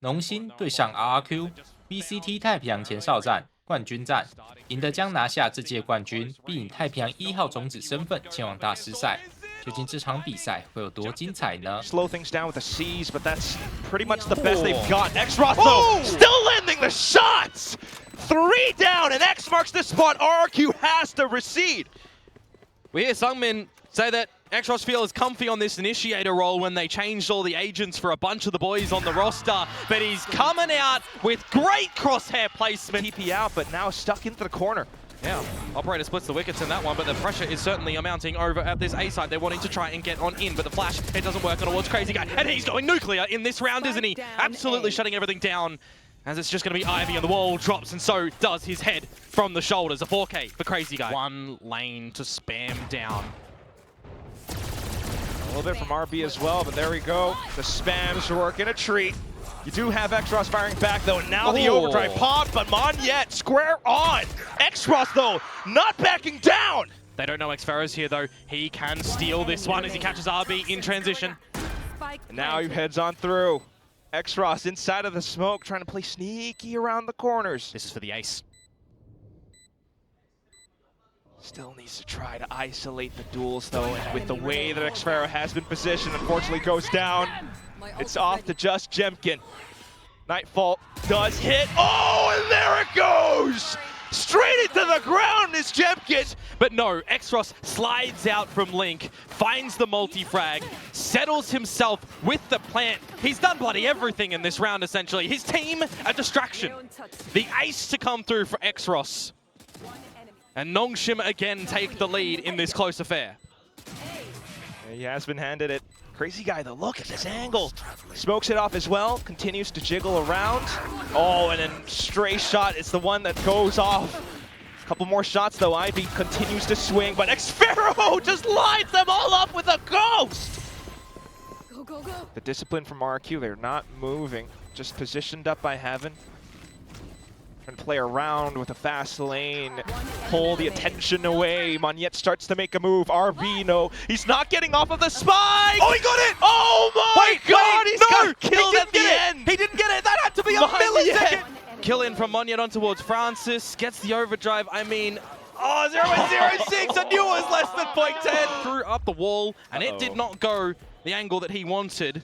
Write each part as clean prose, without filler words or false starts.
农心对上 RRQ VCT 太平洋前哨战冠军战，赢得将拿下这届冠军，并以太平洋1号种子身份前往大师赛。究竟这场比赛会有多精彩呢 ？Slow things down with the C's, but that's pretty much the best they've got. X-Ross though, still landing the shots. 3 down, and X marks the spot. RRQ has to recede. We hear Sungmin say that X-Ross feels comfy on this initiator role when they changed all the agents for a bunch of the boys on the roster, but he's coming out with great crosshair placement. TP out, but now stuck into the corner. Yeah, operator splits the wickets in that one, but the pressure is certainly mounting over at this A side. They're wanting to try and get on in, but the flash, it doesn't work on towards Crazy Guy, and he's going nuclear in this round, isn't he? Absolutely shutting everything down, as it's just going to be Ivy, and the wall drops, and so does his head from the shoulders. A 4K for Crazy Guy. One lane to spam down. A little bit from RB as well, but there we go. The spams working a treat. You do have X-Ross firing back though, and now the overdrive pops, but Monyet square on. X-Ross though, not backing down. They don't know X-Ferro's here though. He can steal this one as he catches RB in transition. And now he heads on through. X-Ross inside of the smoke, trying to play sneaky around the corners. This is for the ace. Still needs to try to isolate the duels though, and with the way that X-Ferro has been positioned, unfortunately goes down. It's off to just Jemkin. Nightfall does hit. Oh, and there it goes! Straight into the ground is Jemkin. But no, X-Ross slides out from Link, finds the multi-frag, settles himself with the plant. He's done bloody everything in this round, essentially. His team, a distraction. The ace to come through for X-Ross. And Nongshim again take the lead in this close affair. He has been handed it. Crazy Guy though, look at this angle. Smokes it off as well, continues to jiggle around. Oh, and then stray shot is the one that goes off. A couple more shots though, Ivy continues to swing, but X-Ferro just lines them all up with a ghost! Go, go, go. The discipline from RRQ, they're not moving, just positioned up by Heaven. Trying to play around with a fast lane, pull the attention away. Monyet starts to make a move. RB, no, he's not getting off of the spike! Oh, he got it! Oh my god, he's got killed at the end! He didn't get it! That had to be a millisecond! Kill in from Monyet on towards Francis, gets the overdrive. I mean, oh, 0.06! I knew it was less than 0.10! Threw up the wall, and it did not go the angle that he wanted.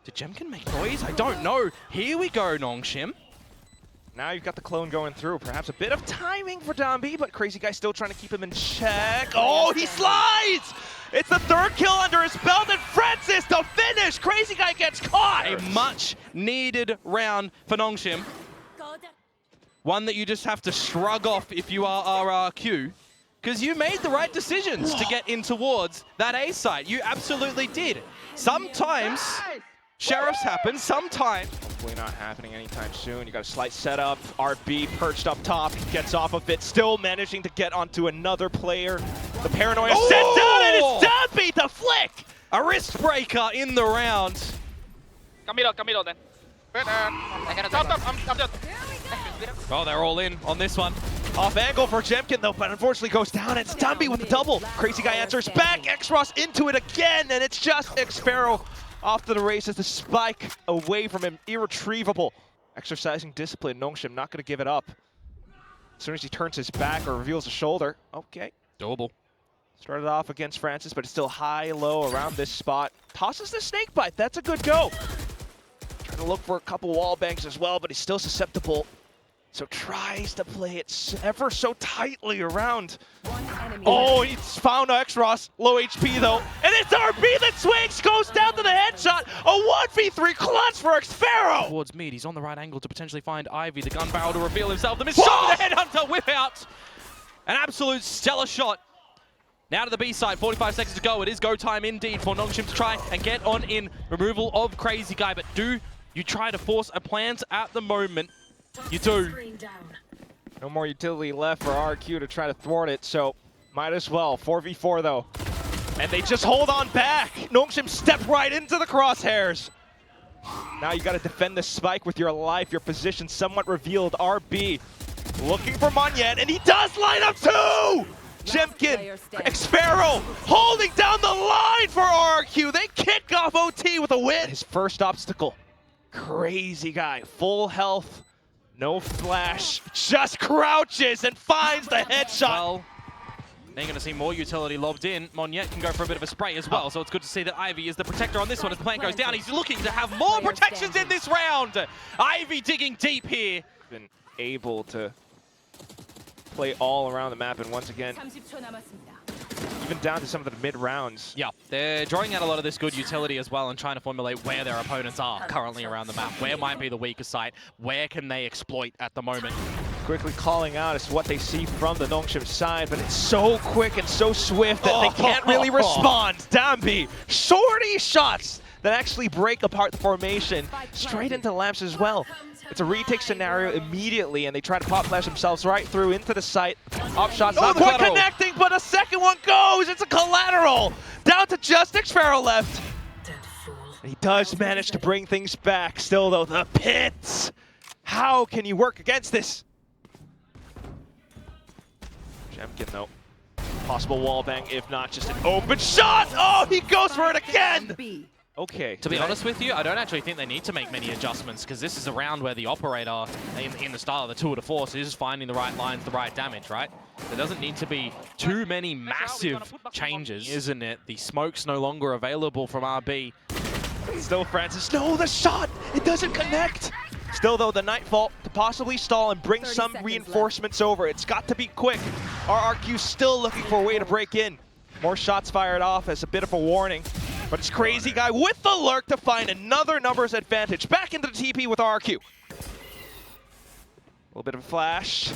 Did Jemkin make noise? I don't know. Here we go, Nongshim. Now you've got the clone going through. Perhaps a bit of timing for Dambi, but Crazy Guy still trying to keep him in check. Oh, he slides! It's the 3rd kill under his belt, and Francis to finish! Crazy Guy gets caught! A much-needed round for Nongshim. One that you just have to shrug off if you are RRQ, because you made the right decisions to get in towards that A site. You absolutely did. Sometimes sheriffs happen, sometimes. Hopefully not happening anytime soon. You got a slight setup. RB perched up top, gets off of it, still managing to get onto another player. The paranoia sent down, and it's Dambi to flick! A wrist breaker in the round. Come middle then. Oh, they're all in on this one. Off angle for Jemkin though, but unfortunately goes down. It's Dambi with the double. Crazy Guy answers back, X-Ross into it again, and it's just X-Ferro off to the races. The spike away from him, irretrievable. Exercising discipline, Nongshim not gonna give it up. As soon as he turns his back or reveals a shoulder, okay. Doable. Started off against Francis, but it's still high-low around this spot. Tosses the snake bite, that's a good go. Trying to look for a couple wall bangs as well, but he's still susceptible. So tries to play it ever so tightly around. Oh, he's found X-Ross, low HP though. And it's RB that swings, goes down to the headshot. A 1v3 clutch for X-Ferro. Towards mid, he's on the right angle to potentially find Ivy, the gun barrel to reveal himself. The miss shot, the headhunter whip out. An absolute stellar shot. Now to the B side, 45 seconds to go. It is go time indeed for Nongshim to try and get on in. Removal of Crazy Guy, but do you try to force a plant at the moment? You do. No more utility left for RRQ to try to thwart it, so might as well. 4v4 though. And they just hold on back. Nongshim stepped right into the crosshairs. Now you got to defend the spike with your life. Your position somewhat revealed. RB looking for Monyet, and he does line up too! Jemkin, X-Ferro holding down the line for RRQ. They kick off OT with a win. His first obstacle. Crazy guy, full health, no flash, just crouches and finds the headshot. Well, they're going to see more utility lobbed in. Monyet can go for a bit of a spray as well, so it's good to see that Ivy is the protector on this one as the plant goes down. He's looking to have more protections in this round. Ivy digging deep here. Been able to play all around the map, and once again, 30초 남았습니다. even down to some of the mid rounds. Yeah, they're drawing out a lot of this good utility as well and trying to formulate where their opponents are currently around the map. Where might be the weakest site? Where can they exploit at the moment? Quickly calling out as to what they see from the Nongshim side, but it's so quick and so swift that they can't really respond. Dambi, shorty shots that actually break apart the formation, straight into lamps as well. It's a retake scenario immediately, and they try to pop flash themselves right through into the site. Op shots not quite connecting, but a second one goes. It's a collateral. Down to just Xpharaoh left. And he does manage to bring things back. Still, though, the pits. How can you work against this? Jemkin, though. Possible wall bang, if not just an open shot. Oh, he goes for it again. Okay. To be honest with you, I don't actually think they need to make many adjustments because this is a round where the operator, in the style of the tour de force, is finding the right lines, the right damage, right? There doesn't need to be too many massive changes, isn't it? The smoke's no longer available from RB. Still Francis, no, the shot! It doesn't connect! Still though, the Nightfall to possibly stall and bring some reinforcements over. It's got to be quick. RRQ still looking for a way to break in. More shots fired off as a bit of a warning. But it's Crazy Guy with the lurk to find another numbers advantage. Back into the TP with RRQ. A little bit of a flash.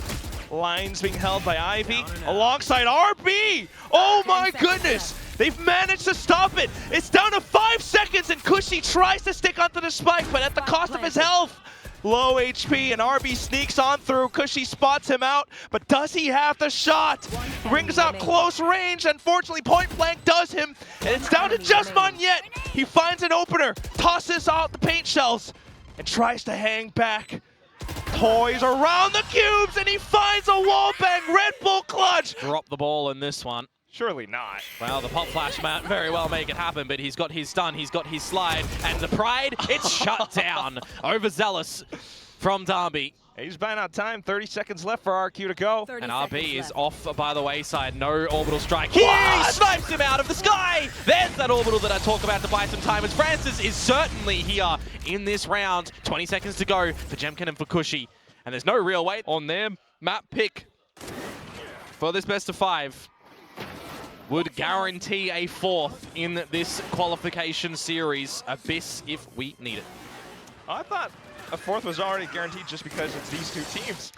Lines being held by Ivy alongside RB. Oh my goodness. They've managed to stop it. It's down to 5 seconds and Cushy tries to stick onto the spike, but at the cost of his health. Low HP and RB sneaks on through. Cushy spots him out, but does he have the shot? Rings out close range. Unfortunately, point blank does him, and it's down to just Monyet. He finds an opener, tosses out the paint shells, and tries to hang back. Toys around the cubes, and he finds a wallbang. Red Bull clutch. Drop the ball in this one. Surely not. Well, the pop flash might very well make it happen, but he's got his stun, he's got his slide, and the Pride, it's shut down. Overzealous from Dambi. He's buying out time. 30 seconds left for RQ to go. And RB is off by the wayside. No orbital strike. He What? snipes him out of the sky. There's that orbital that I talk about to buy some time. As Francis is certainly here in this round. 20 seconds to go for Jemkin and for Cushy. And there's no real weight on their map pick for this best of 5. Would guarantee a 4th in this qualification series. Abyss if we need it. I thought a 4th was already guaranteed just because it's these 2 teams.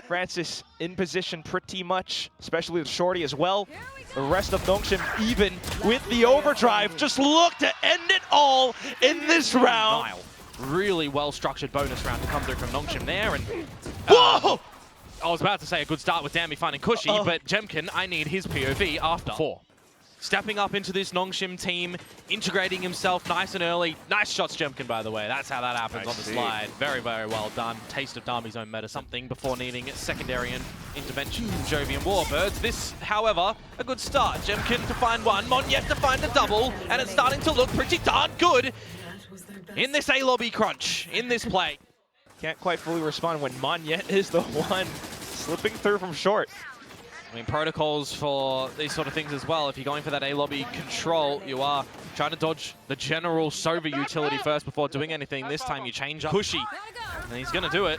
Francis in position pretty much, especially with Shorty as well. The rest of Nongshim even with the overdrive. Just look to end it all in this round. Really well-structured bonus round to come through from Nongshim there. And Whoa! I was about to say a good start with Dambi finding Cushy, but Jemkin, I need his POV after 4. Stepping up into this Nongshim team, integrating himself nice and early. Nice shots, Jemkin, by the way. That's how that happens on the slide. Very, very well done. Taste of Dambi's own meta something before needing secondary intervention from Jovian Warbirds. This, however, a good start. Jemkin to find one, Monyet to find a double, and it's starting to look pretty darn good in this A-lobby crunch, in this play. Can't quite fully respond when Monyet is the one slipping through from short. I mean, protocols for these sort of things as well. If you're going for that A-lobby control, you are trying to dodge the general Sova utility first before doing anything. This time you change up Cushy, and he's going to do it.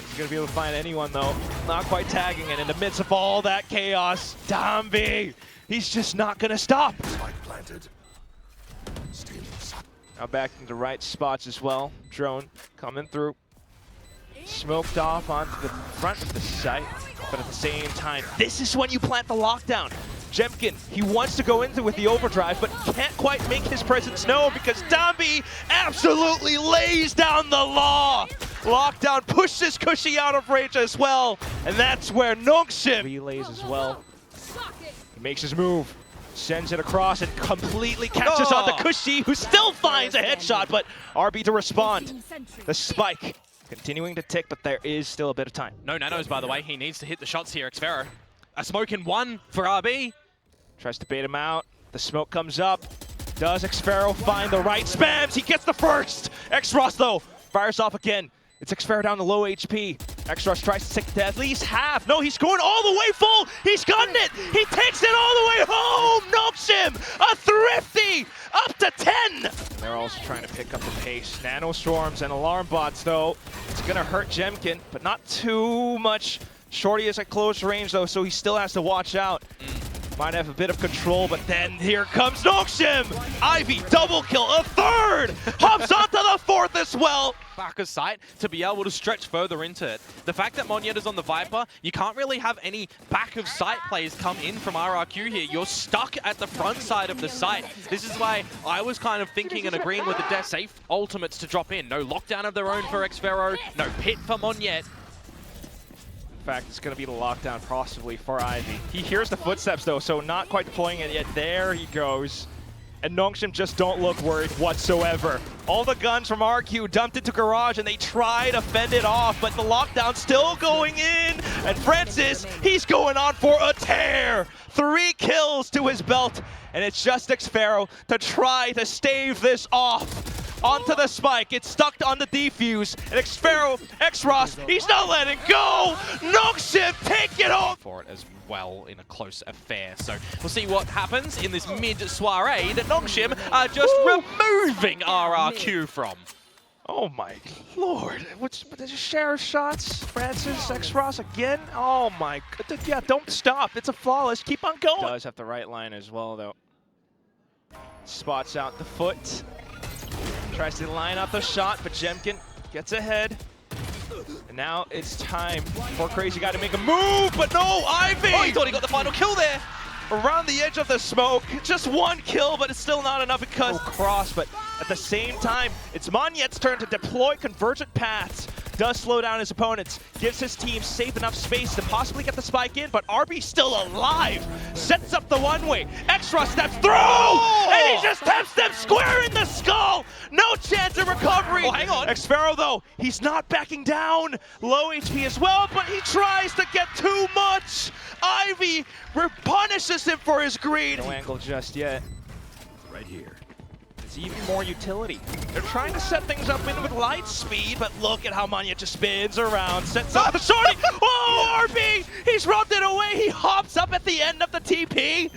He's going to be able to find anyone, though. Not quite tagging it in the midst of all that chaos. Dambi, he's just not going to stop. Now back into the right spots as well. Drone coming through. Smoked off onto the front of the site, but at the same time, this is when you plant the lockdown. Jemkin, he wants to go into with the overdrive, but can't quite make his presence known because Dambi absolutely lays down the law. Lockdown pushes Cushy out of range as well, and that's where Nongshim relays as well. He makes his move, sends it across, and completely catches on the Cushy, who still finds a headshot, but RB to respond. The spike continuing to tick, but there is still a bit of time. No nanos, by the way. He needs to hit the shots here, Xpharaoh. A smoke in 1 for RB. Tries to bait him out. The smoke comes up. Does Xfero find the right spams? He gets the first! X-Ross, though, fires off again. It's Xfero down to low HP. X-Ross tries to take it to at least half. No, he's going all the way full! He's gotten it! He takes it all the way home! Noxim! A thrifty! Up to 10! They're also trying to pick up the pace. Nano Storms and Alarm Bots, though. It's gonna hurt Jemkin, but not too much. Shorty is at close range, though, so he still has to watch out. Might have a bit of control, but then here comes Noxim! Ivy, double kill, a third! Hops onto the fourth as well! Back of sight to be able to stretch further into it. The fact that Monyet is on the Viper, you can't really have any back of sight plays come in from RRQ here. You're stuck at the front side of the site. This is why I was kind of thinking and agreeing with the Death Safe ultimates to drop in. No lockdown of their own for Xfero, no pit for Monyet. In fact, it's going to be the lockdown possibly for Ivy. He hears the footsteps though, so not quite deploying it yet. There he goes. And Nongshim just don't look worried whatsoever. All the guns from RQ dumped into garage and they try to fend it off, but the lockdown's still going in. And Francis, he's going on for a tear. 3 kills to his belt, and it's just Xfero to try to stave this off. Onto the spike, it's stuck on the defuse, and Xfero, X-Ross, he's not letting go! Noxim, take it home! For it as well in a close affair. So we'll see what happens in this mid-soiree that Nongshim are just removing RRQ from. Oh my lord, what's the share of shots? Francis, X-Ross again? Oh my god, yeah, don't stop, it's a flawless, keep on going! Does have the right line as well though. Spots out the foot. Tries to line up the shot, but Jemkin gets ahead. And now it's time for Crazy Guy to make a move, but no, Ivy! Oh, he thought he got the final kill there! Around the edge of the smoke, just 1 kill, but it's still not enough because cross, but at the same time, it's Monyet's turn to deploy convergent paths. Does slow down his opponents, gives his team safe enough space to possibly get the spike in, but RB still alive. Sets up the one-way. X-Ross steps through, and he just taps them square in the skull. No chance of recovery. Oh, hang on. Xfero, though, he's not backing down. Low HP as well, but he tries to get too much. Ivy punishes him for his greed. No angle just yet. Right here. It's even more utility. They're trying to set things up in with light speed, but look at how Monyet just spins around, sets up the shorty. Oh, RB! He's rubbed it away. He hops up at the end of the TP.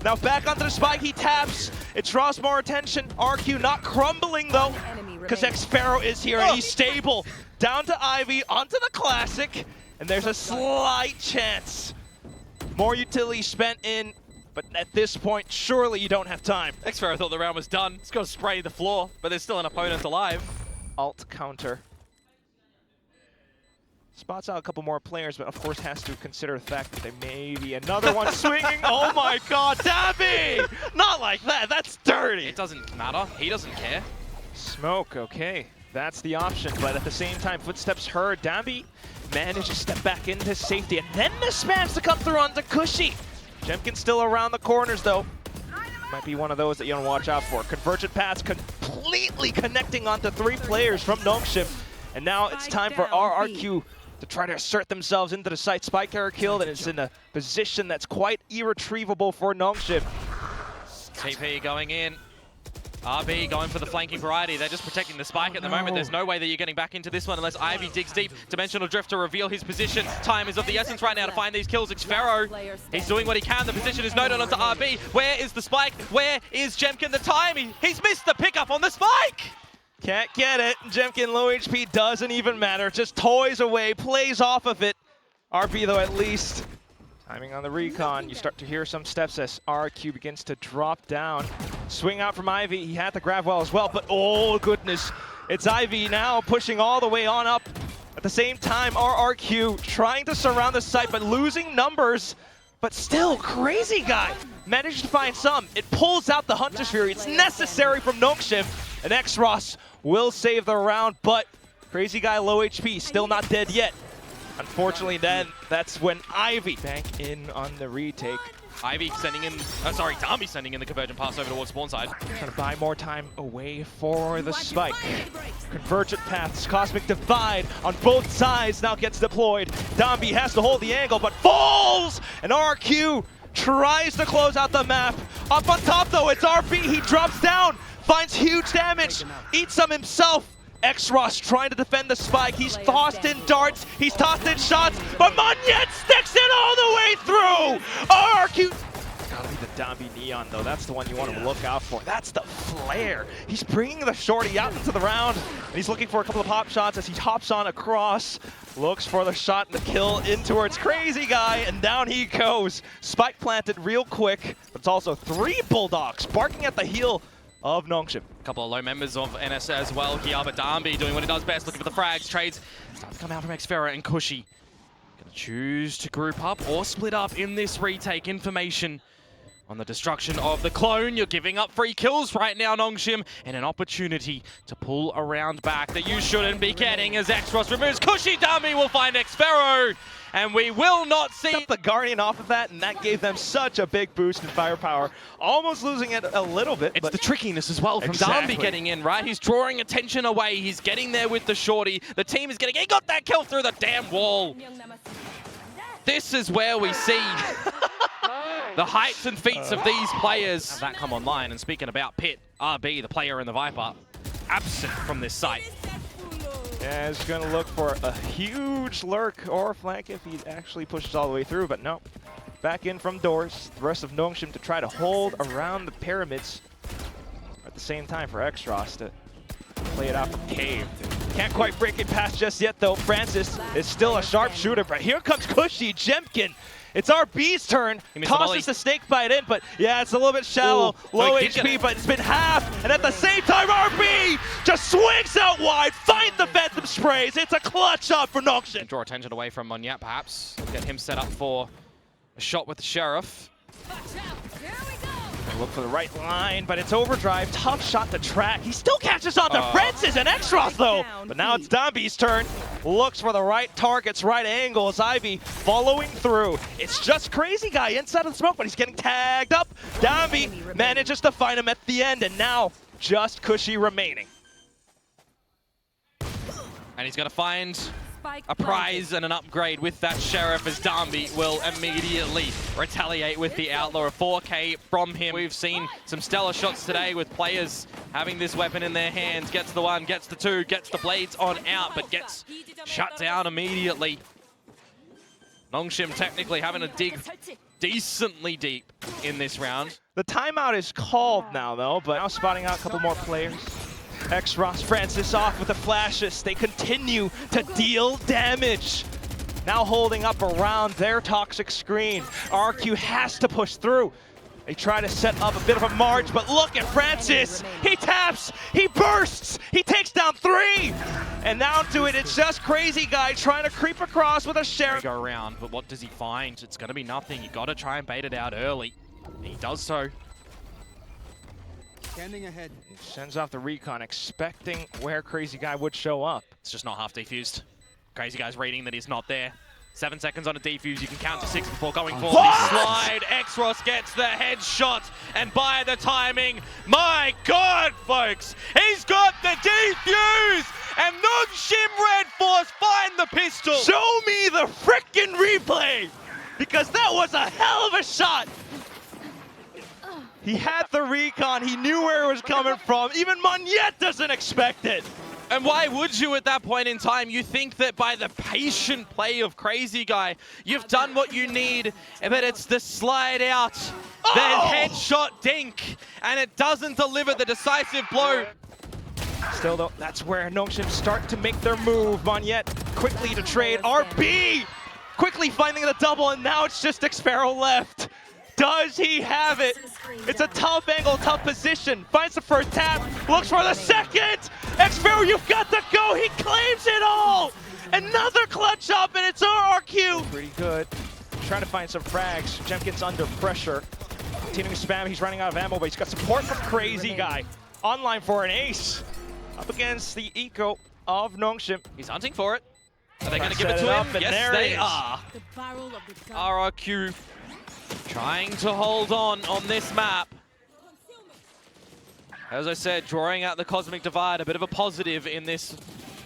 Now back onto the spike, he taps. It draws more attention. RQ not crumbling though, because Xfero is here and he's stable. Down to Ivy, onto the classic, and there's a slight chance. More utility spent in. But at this point, surely you don't have time. Xfero thought the round was done. It's going to spray the floor, but there's still an opponent alive. Alt counter. Spots out a couple more players, but of course has to consider the fact that there may be another one swinging. Oh my god, Dambi! Not like that, that's dirty! It doesn't matter. He doesn't care. Smoke, okay. That's the option, but at the same time, footsteps heard. Dambi manages to step back into safety, and then the spams to come through onto Cushy. Jemkin's still around the corners, though. Might be one of those that you want to watch out for. Convergent paths completely connecting onto 3 players from Nongshim. And now it's time for RRQ to try to assert themselves into the site. Spike error killed, and it's in a position that's quite irretrievable for Nongshim. TP going in. RB going for the flanking variety. They're just protecting the spike at the moment. There's no way that you're getting back into this one unless Ivy digs deep. Dimensional Drift to reveal his position. Time is of the essence right now to find these kills. Xfero, he's doing what he can. The position is noted onto RB. Where is the spike? Where is Jemkin? The time? He's missed the pickup on the spike! Can't get it. Jemkin low HP doesn't even matter. Just toys away, plays off of it. RB though at least. Timing on the recon, you start to hear some steps as RQ begins to drop down. Swing out from Ivy, he had the grab well as well, but oh goodness. It's Ivy now pushing all the way on up. At the same time, RRQ trying to surround the site, but losing numbers. But still, Crazy Guy managed to find some. It pulls out the Hunter's Fury. It's necessary from Nongshim. And X-Ross will save the round, but Crazy Guy low HP, still not dead yet. Unfortunately, then that's when Ivy bank in on the retake. Ivy sending in, Dambi sending in the convergent pass over towards spawn side. Trying to buy more time away for the spike. Convergent paths, Cosmic Divide on both sides now gets deployed. Dambi has to hold the angle, but falls! And RQ tries to close out the map. Up on top though, it's RB, he drops down, finds huge damage, eats some himself. X-Ross trying to defend the spike. He's tossed in darts, he's tossed in shots, but Monyet sticks it all the way through! RRQ. Gotta be the Dambi Neon though, that's the one you want to look out for. That's the flare. He's bringing the shorty out into the round, and he's looking for a couple of hop shots as he hops on across. Looks for the shot and the kill in towards Crazy Guy, and down he goes. Spike planted real quick, but it's also 3 Bulldogs barking at the heel of Nongshim. A couple of low members of NS as well here, but Dambi doing what he does best, looking for the frags. Trades start to come out from Xfera and Cushy. Gonna choose to group up or split up in this retake. Information on the destruction of the clone. You're giving up free kills right now, Nongshim, and an opportunity to pull around back that you shouldn't be getting as X-Ross removes Cushy. Dambi will find Xfero, and we will not see the Guardian off of that, and that gave them such a big boost in firepower. Almost losing it a little bit. It's the trickiness as well from Dambi getting in, right? He's drawing attention away. He's getting there with the shorty. The team is getting, he got that kill through the damn wall. This is where we see the heights and feats of these players. Have that come online. And speaking about Pit, RB, the player in the Viper, absent from this site. Yeah, he's going to look for a huge lurk or flank if he actually pushes all the way through, but no. Back in from doors. The rest of Nongshim to try to hold around the pyramids. At the same time for X-Ross to play it out from Cave. Can't quite break it past just yet though. Francis is still a sharpshooter, but here comes Cushy, Jemkin. It's RB's turn, tosses the snake bite in, but yeah, it's a little bit shallow, low HP, but it's been half, and at the same time, RB just swings out wide, finds the Phantom Sprays. It's a clutch up for Nongshim. Draw attention away from Monyet, perhaps. Get him set up for a shot with the Sheriff. Look for the right line, but it's overdrive. Tough shot to track. He still catches on to Francis and X-Ross though. But now it's Dambi's turn. Looks for the right targets, right angles. Ivy following through. It's just Crazy Guy inside of the smoke, but he's getting tagged up. Dambi manages to find him at the end, and now just Cushy remaining. And he's going to find a prize and an upgrade with that Sheriff as Dambi will immediately retaliate with the Outlaw. A 4K from him. We've seen some stellar shots today with players having this weapon in their hands. Gets the 1, gets the 2, gets the blades on out, but gets shut down immediately. Nongshim technically having to dig decently deep in this round. The timeout is called now though, but now spotting out a couple more players. X-Ross, Francis off with the flashes. They continue to deal damage. Now holding up around their toxic screen. RRQ has to push through. They try to set up a bit of a march, but look at Francis. He taps, he bursts, he takes down 3. And down to it, it's just Crazy Guy trying to creep across with a Sheriff. Go around, but what does he find? It's going to be nothing. You got to try and bait it out early. And he does so. Standing ahead. He sends off the recon, expecting where Crazy Guy would show up. It's just not half defused. Crazy Guy's reading that he's not there. 7 seconds on a defuse. You can count to 6 before going for the slide. X-Ross gets the headshot, and by the timing, my God, folks, he's got the defuse, and Nongshim Red Force find the pistol. Show me the frickin' replay, because that was a hell of a shot. He had the recon, he knew where it was coming from. Even Monyet doesn't expect it. And why would you at that point in time? You think that by the patient play of Crazy Guy, you've done what you need, but it's the slide out, the headshot dink, and it doesn't deliver the decisive blow. Still though, that's where Nongshim start to make their move. Monyet quickly to trade. RB quickly finding the double, and now it's just Xfero left. Does he have it? It's a tough angle, tough position. Finds the first tap, looks for the second. Xfero, you've got to go. He claims it all. Another clutch up, and it's RRQ. Pretty good. Trying to find some frags. Jemkin's under pressure. Continuing to spam. He's running out of ammo, but he's got support from Crazy Guy. Online for an ace. Up against the eco of Nongshim. He's hunting for it. Are they going to give it to him? Yes, they are. RRQ trying to hold on this map. As I said, drawing out the Cosmic Divide, a bit of a positive in this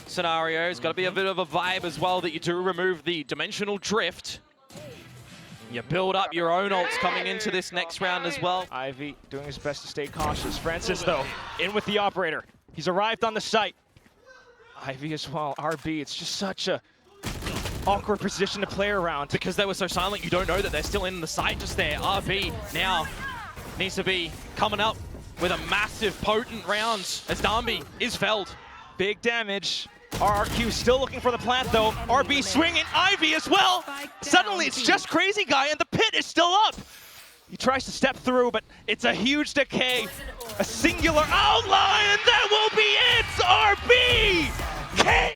scenario. It's got to be a bit of a vibe as well that you do remove the dimensional drift. You build up your own ults coming into this next round as well. Ivy doing his best to stay cautious. Francis, though, in with the operator. He's arrived on the site. Ivy as well. RB, it's just such a awkward position to play around. Because they were so silent, you don't know that they're still in the site just there. RB now needs to be coming up with a massive, potent round as Dambi is felled. Big damage. RRQ still looking for the plant, though. RB swinging. Ivy as well. Suddenly, it's just Crazy Guy, and the pit is still up. He tries to step through, but it's a huge decay. A singular outline, and that will be it! RB!